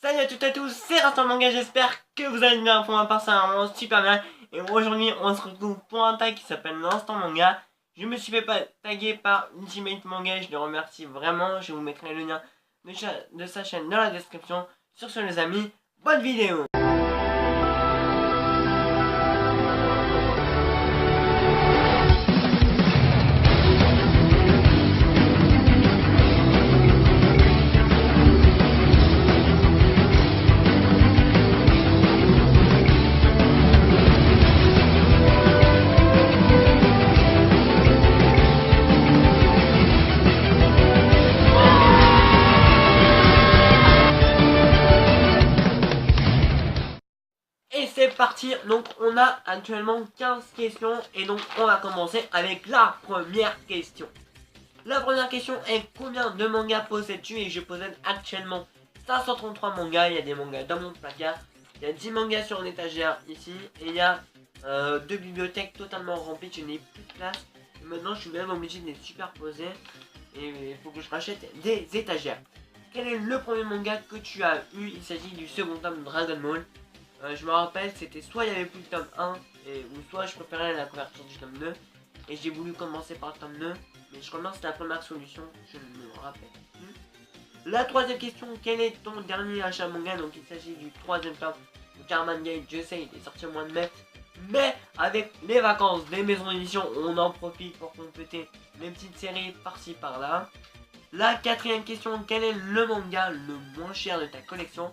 Salut à toutes et à tous, c'est Rastan Manga, j'espère que vous allez bien. Pour ma part, ça va vraiment super bien. Et aujourd'hui, on se retrouve pour un tag qui s'appelle l'Instant Manga. Je me suis fait taguer par Ultimate Manga, je le remercie vraiment. Je vous mettrai le lien de sa chaîne dans la description. Sur ce les amis, bonne vidéo. Et c'est parti, donc on a actuellement 15 questions et donc on va commencer avec la première question. La première question est combien de mangas possèdes-tu? Et je possède actuellement 533 mangas, il y a des mangas dans mon placard, il y a 10 mangas sur une étagère ici et il y a deux bibliothèques totalement remplies, je n'ai plus de place. Et maintenant je suis même obligé de les superposer et il faut que je rachète des étagères. Quel est le premier manga que tu as eu? Il s'agit du second tome de Dragon Ball. Je me rappelle, c'était soit il y avait plus le tome 1, ou soit je préférais la couverture du tome 2. Et j'ai voulu commencer par le tome 2, mais je commence la première solution, je ne me rappelle plus. La troisième question, quel est ton dernier achat manga? Donc il s'agit du troisième tome de Carman Gate, je sais, il est sorti au mois de mai. Mais avec les vacances des maisons d'édition, on en profite pour compléter les petites séries par-ci par-là. La quatrième question, quel est le manga le moins cher de ta collection?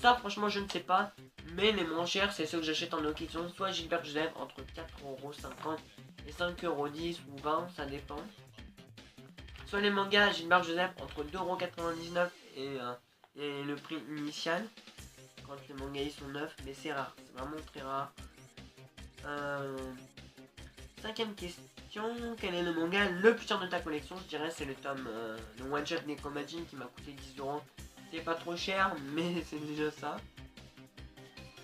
Ça franchement je ne sais pas, mais les moins chers c'est ceux que j'achète en occasion, soit Gilbert Joseph entre 4,50€ et 5,10€ ou 20€, ça dépend. Soit les mangas Gilbert Joseph entre 2,99€ et le prix initial, quand les mangas ils sont neufs, mais c'est rare, c'est vraiment très rare. Cinquième question, quel est le manga le plus cher de ta collection? Je dirais c'est le tome, le One Shot Nekomajin qui m'a coûté 10€. C'est pas trop cher, mais c'est déjà ça.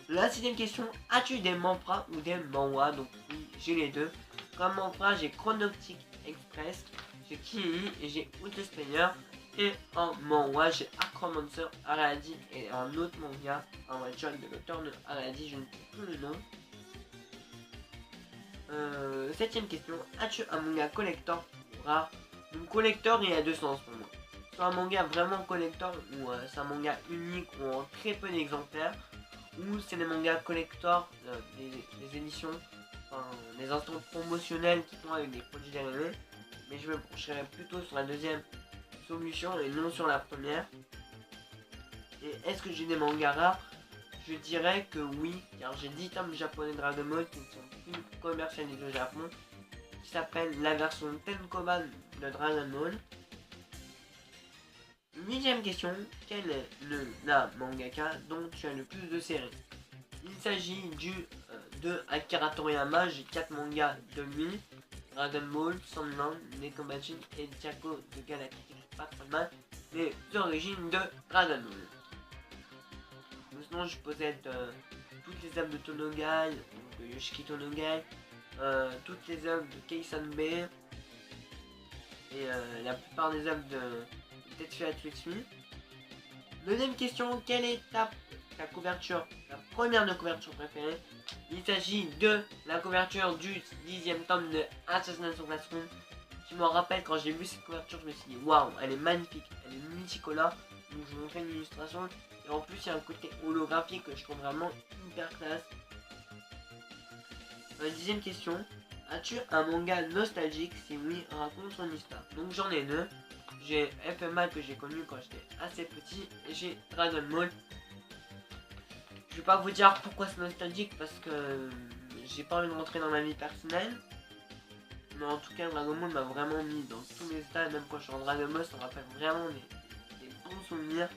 La sixième question, as-tu des mangas ou des manhwas? Donc oui, j'ai les deux. Comme manhwa, j'ai Chronoptic Express, j'ai Kiei et j'ai Ultra Spanner. Et en manhwa, j'ai Acromancer Aradi et un autre manga, un one shot de l'auteur de Aradi, je ne sais plus le nom. Septième question, as-tu un manga collector rare? Donc collector, il y a deux sens pour moi. Soit un manga vraiment collector ou c'est un manga unique ou en très peu d'exemplaires, ou c'est des mangas collector, des éditions, enfin, des instants promotionnels qui sont avec des produits dérivés. Mais je me pencherai plutôt sur la deuxième solution et non sur la première. Et est-ce que j'ai des mangas rares? Je dirais que oui, car j'ai 10 tomes japonais Dragon Ball qui ne sont plus commercialisés au Japon, qui s'appelle la version Tenkoban de Dragon Ball. Huitième question, quel est la mangaka dont tu as le plus de séries? Il s'agit de Akira Toriyama, j'ai 4 mangas de lui, Dragon Ball, Sandland, Nekomajin et Diako de Galactic Patrolman, les origines de Dragon Ball. Sinon je possède toutes les œuvres de Tonogai, de Yoshiki Tonogai, toutes les œuvres de Keisan-be et la plupart des œuvres de Tetsuya Tsutsui. Deuxième question, quelle est ta couverture, la première de couverture préférée? Il s'agit de la couverture du 10e tome de Assassination Classroom. Je me rappelle quand j'ai vu cette couverture, je me suis dit waouh, elle est magnifique, elle est multicolore. Donc je vous montrer une illustration. Et en plus, il y a un côté holographique que je trouve vraiment hyper classe. Dixième question, as-tu un manga nostalgique? Si oui, raconte son histoire. Donc j'en ai deux. J'ai FMA que j'ai connu quand j'étais assez petit et j'ai Dragon Ball. Je vais pas vous dire pourquoi c'est nostalgique parce que j'ai pas envie de rentrer dans ma vie personnelle. Mais en tout cas, Dragon Ball m'a vraiment mis dans tous mes états. Même quand je suis en Dragon Ball, ça me rappelle vraiment des bons souvenirs.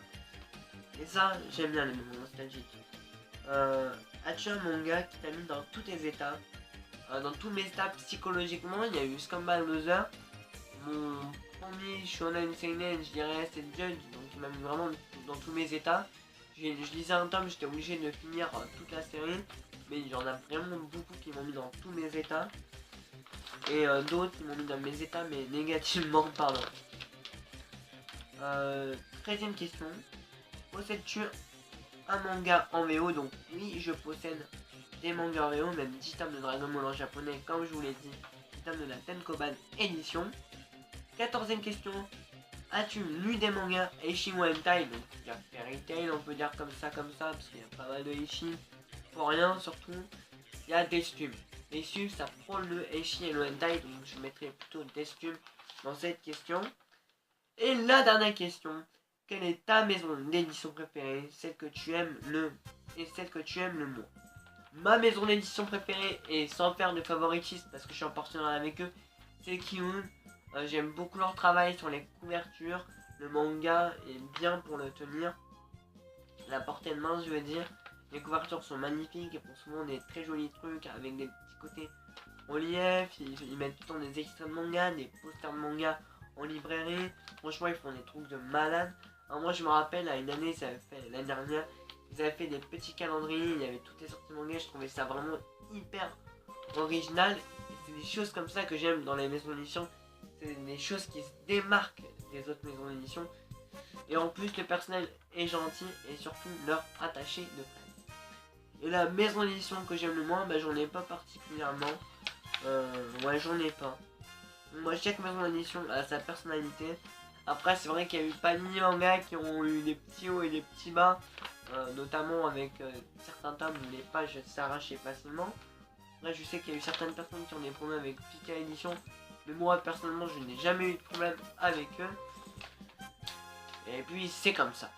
Et ça, j'aime bien les moments nostalgiques. As-tu un manga qui t'a mis dans tous tes états? Dans tous mes états psychologiquement, il y a eu Scumbag Loser. Mon premier shonen seinen, je dirais, c'est Judge, donc il m'a mis vraiment dans tous mes états. Je lisais un tome, j'étais obligé de finir toute la série, mais il y en a vraiment beaucoup qui m'ont mis dans tous mes états. Et d'autres qui m'ont mis dans mes états, mais négativement parlant. 13ème question. Possèdes-tu un manga en VO. Donc oui, je possède des mangas en VO, même 10 tomes de Dragon Ball en japonais, comme je vous l'ai dit, 10 tomes de la Tenkoban édition. 14e question. As-tu lu des mangas Eishi ou Hentai? Donc il y a Fairy Tail, on peut dire comme ça, parce qu'il y a pas mal de Eishi. Pour rien, surtout, il y a Deathstream. Deathstream, ça prend le Eishi et le Hentai, donc je mettrai plutôt Deathstream dans cette question. Et la dernière question. Quelle est ta maison d'édition préférée? Celle que tu aimes le moins. Ma maison d'édition préférée, et sans faire de favoritisme parce que je suis en partenariat avec eux, c'est Kiun. J'aime beaucoup leur travail sur les couvertures. Le manga est bien pour le tenir. La portée de main, je veux dire. Les couvertures sont magnifiques et font souvent des très jolis trucs avec des petits côtés relief. Ils mettent tout le temps des extraits de manga, des posters de manga en librairie. Franchement, ils font des trucs de malade. Alors moi, je me rappelle, à une année, l'année dernière, ils avaient fait des petits calendriers. Il y avait toutes les sorties de manga. Je trouvais ça vraiment hyper original. C'est des choses comme ça que j'aime dans les maisons d'édition. C'est des choses qui se démarquent des autres maisons d'édition. Et en plus, le personnel est gentil et surtout leur attaché de presse. Et la maison d'édition que j'aime le moins, bah, j'en ai pas particulièrement. Ouais, j'en ai pas. Moi, chaque maison d'édition a sa personnalité. Après, c'est vrai qu'il y a eu Panini Manga qui ont eu des petits hauts et des petits bas. Notamment avec certains tomes où les pages s'arrachaient facilement. Là, je sais qu'il y a eu certaines personnes qui ont des problèmes avec Pika Edition. Mais moi, personnellement, je n'ai jamais eu de problème avec eux. Et puis, c'est comme ça.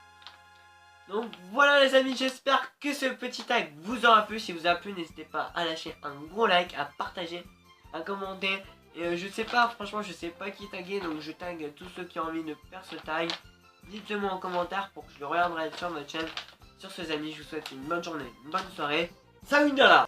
Donc, voilà les amis, j'espère que ce petit tag vous aura plu. Si vous a plu, n'hésitez pas à lâcher un gros like, à partager, à commenter. Et je sais pas, franchement, je sais pas qui taguer. Donc, je tag tous ceux qui ont envie de faire ce tag. Dites-le moi en commentaire pour que je le regarderai sur votre chaîne. Sur ce, amis, je vous souhaite une bonne journée, une bonne soirée. Salut de là!